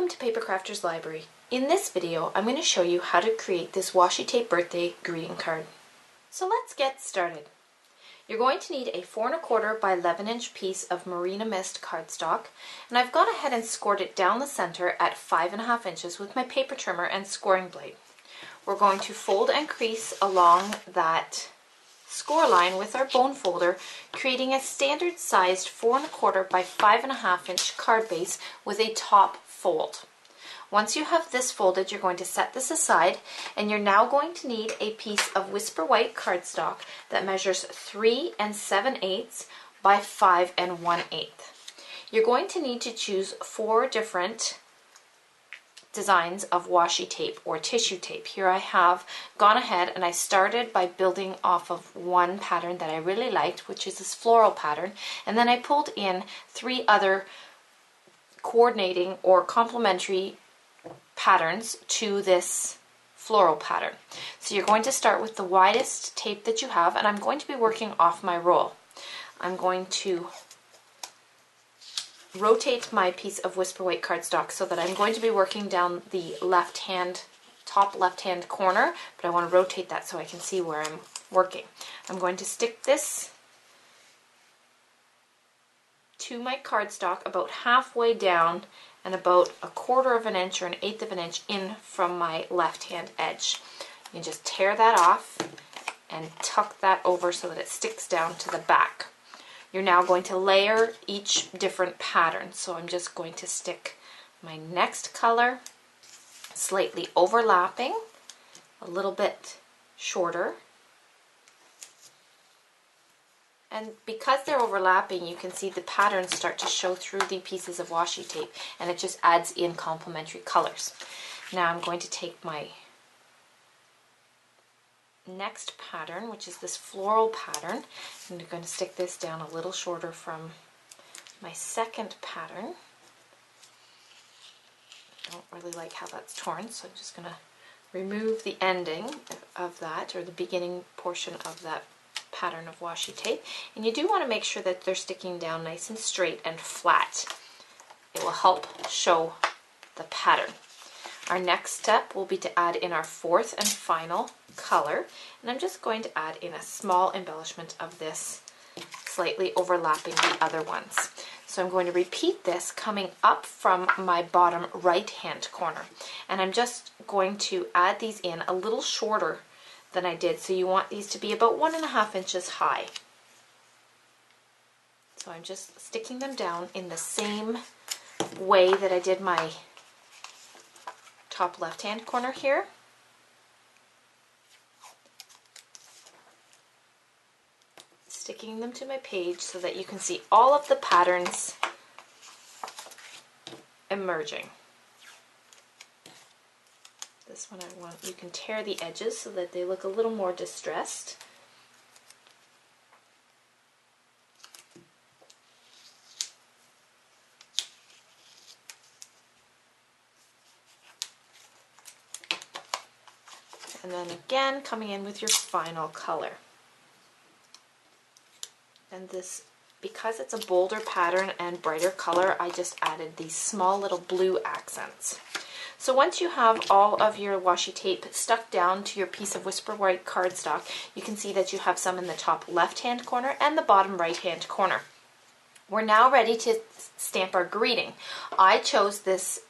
Welcome to Paper Crafters Library. In this video, I'm going to show you how to create this washi tape birthday greeting card. So let's get started. You're going to need a 4 1/4 by 11 inch piece of Marina Mist cardstock, and I've gone ahead and scored it down the center at 5 1/2 inches with my paper trimmer and scoring blade. We're going to fold and crease along that score line with our bone folder, creating a standard sized 4 1/4 by 5 1/2 inch card base with a top fold. Once you have this folded, you're going to set this aside, and you're now going to need a piece of Whisper White cardstock that measures 3 7/8 by 5 1/8. You're going to need to choose 4 different designs of washi tape or tissue tape. Here I have gone ahead and I started by building off of one pattern that I really liked, which is this floral pattern, and then I pulled in 3 other coordinating or complementary patterns to this floral pattern. So you're going to start with the widest tape that you have, and I'm going to be working off my roll. I'm going to rotate my piece of Whisper White cardstock so that I'm going to be working down the top left hand corner, but I want to rotate that so I can see where I'm working. I'm going to stick this to my cardstock about halfway down and about 1/4 of an inch or 1/8 of an inch in from my left hand edge. You can just tear that off and tuck that over so that it sticks down to the back. You're now going to layer each different pattern. So I'm just going to stick my next color slightly overlapping, a little bit shorter. And because they're overlapping, you can see the patterns start to show through the pieces of washi tape, and it just adds in complementary colors. Now I'm going to take my next pattern, which is this floral pattern, and I'm going to stick this down a little shorter from my second pattern. I don't really like how that's torn, so I'm just going to remove the ending of that, or the beginning portion of that pattern of washi tape. And you do want to make sure that they're sticking down nice and straight and flat. It will help show the pattern. Our next step will be to add in our 4th and final color, and I'm just going to add in a small embellishment of this, slightly overlapping the other ones. So I'm going to repeat this coming up from my bottom right hand corner, and I'm just going to add these in a little shorter than I did, so you want these to be about 1 1/2 inches high. So I'm just sticking them down in the same way that I did my top left hand corner here. Sticking them to my page so that you can see all of the patterns emerging. This one you can tear the edges so that they look a little more distressed. And then again, coming in with your final color. And this, because it's a bolder pattern and brighter color, I just added these small little blue accents. So once you have all of your washi tape stuck down to your piece of Whisper White cardstock, you can see that you have some in the top left hand corner and the bottom right hand corner. We're now ready to stamp our greeting. I chose this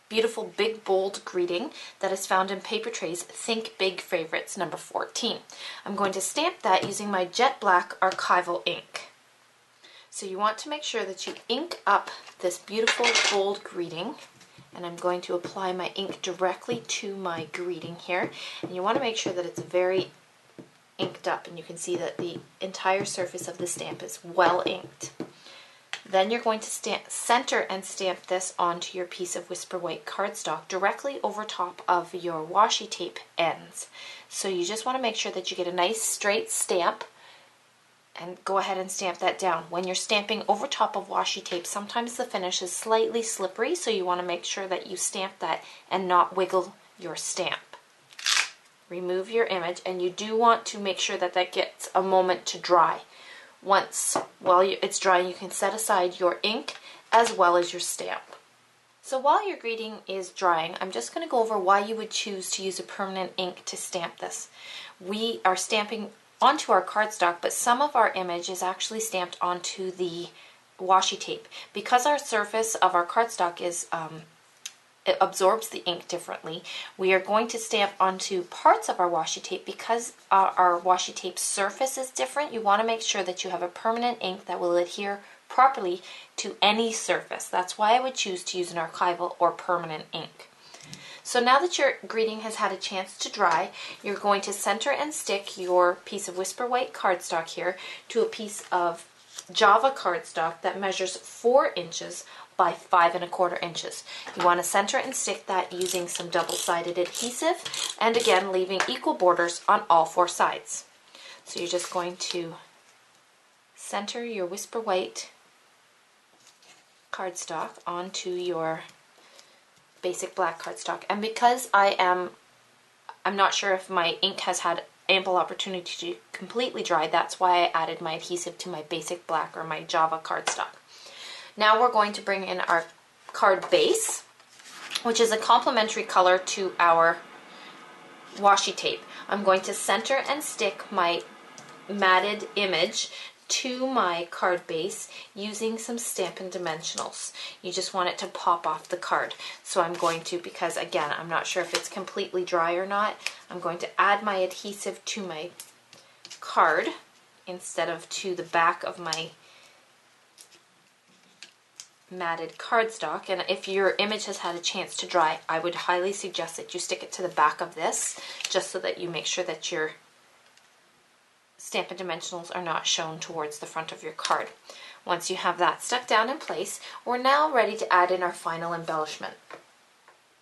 beautiful big bold greeting that is found in Paper Trays Think Big Favorites number 14. I'm going to stamp that using my jet black archival ink. So you want to make sure that you ink up this beautiful bold greeting, and I'm going to apply my ink directly to my greeting here, and you want to make sure that it's very inked up, and you can see that the entire surface of the stamp is well inked. Then you're going to center and stamp this onto your piece of Whisper White cardstock directly over top of your washi tape ends. So you just want to make sure that you get a nice straight stamp, and go ahead and stamp that down. When you're stamping over top of washi tape, sometimes the finish is slightly slippery, so you want to make sure that you stamp that and not wiggle your stamp. Remove your image, and you do want to make sure that that gets a moment to dry. While it's drying, you can set aside your ink as well as your stamp. So while your greeting is drying, I'm just going to go over why you would choose to use a permanent ink to stamp this. We are stamping onto our cardstock, but some of our image is actually stamped onto the washi tape. Because our surface of our cardstock is it absorbs the ink differently, we are going to stamp onto parts of our washi tape. Because our washi tape surface is different, you want to make sure that you have a permanent ink that will adhere properly to any surface. That's why I would choose to use an archival or permanent ink. So now that your greeting has had a chance to dry, you're going to center and stick your piece of Whisper White cardstock here to a piece of Java cardstock that measures 4 inches by 5 1/4 inches. You want to center and stick that using some double-sided adhesive, and again leaving equal borders on all 4 sides. So you're just going to center your Whisper White cardstock onto your basic black cardstock. And because I'm not sure if my ink has had ample opportunity to completely dry, that's why I added my adhesive to my basic black or my Java cardstock. Now we're going to bring in our card base, which is a complementary color to our washi tape. I'm going to center and stick my matted image to my card base using some Stampin' Dimensionals. You just want it to pop off the card. So I'm going to, because again, I'm not sure if it's completely dry or not, I'm going to add my adhesive to my card instead of to the back of my matted cardstock. And if your image has had a chance to dry, I would highly suggest that you stick it to the back of this, just so that you make sure that your Stampin' Dimensionals are not shown towards the front of your card. Once you have that stuck down in place, we're now ready to add in our final embellishment.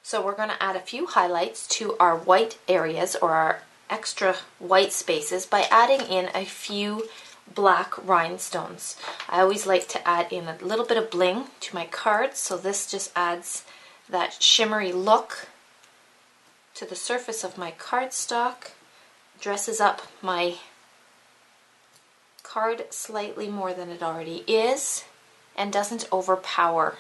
So we're going to add a few highlights to our white areas, or our extra white spaces, by adding in a few black rhinestones. I always like to add in a little bit of bling to my cards, so this just adds that shimmery look to the surface of my cardstock, dresses up my card slightly more than it already is, and doesn't overpower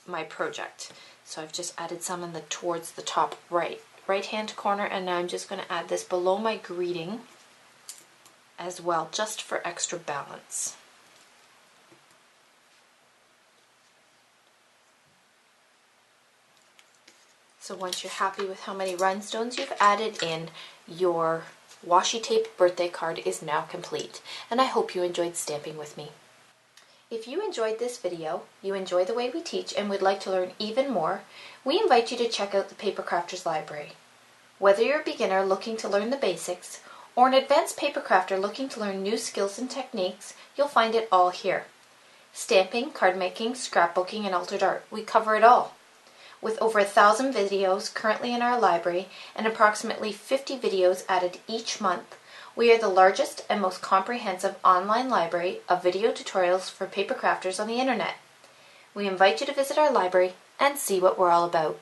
my project. So I've just added some in towards the top right hand corner, and now I'm just going to add this below my greeting as well, just for extra balance. So once you're happy with how many rhinestones you've added in, your washi tape birthday card is now complete, and I hope you enjoyed stamping with me. If you enjoyed this video, you enjoy the way we teach, and would like to learn even more, we invite you to check out the Paper Crafters Library. Whether you're a beginner looking to learn the basics, or an advanced paper crafter looking to learn new skills and techniques, you'll find it all here. Stamping, card making, scrapbooking, and altered art, we cover it all. With over 1,000 videos currently in our library and approximately 50 videos added each month, we are the largest and most comprehensive online library of video tutorials for paper crafters on the internet. We invite you to visit our library and see what we're all about.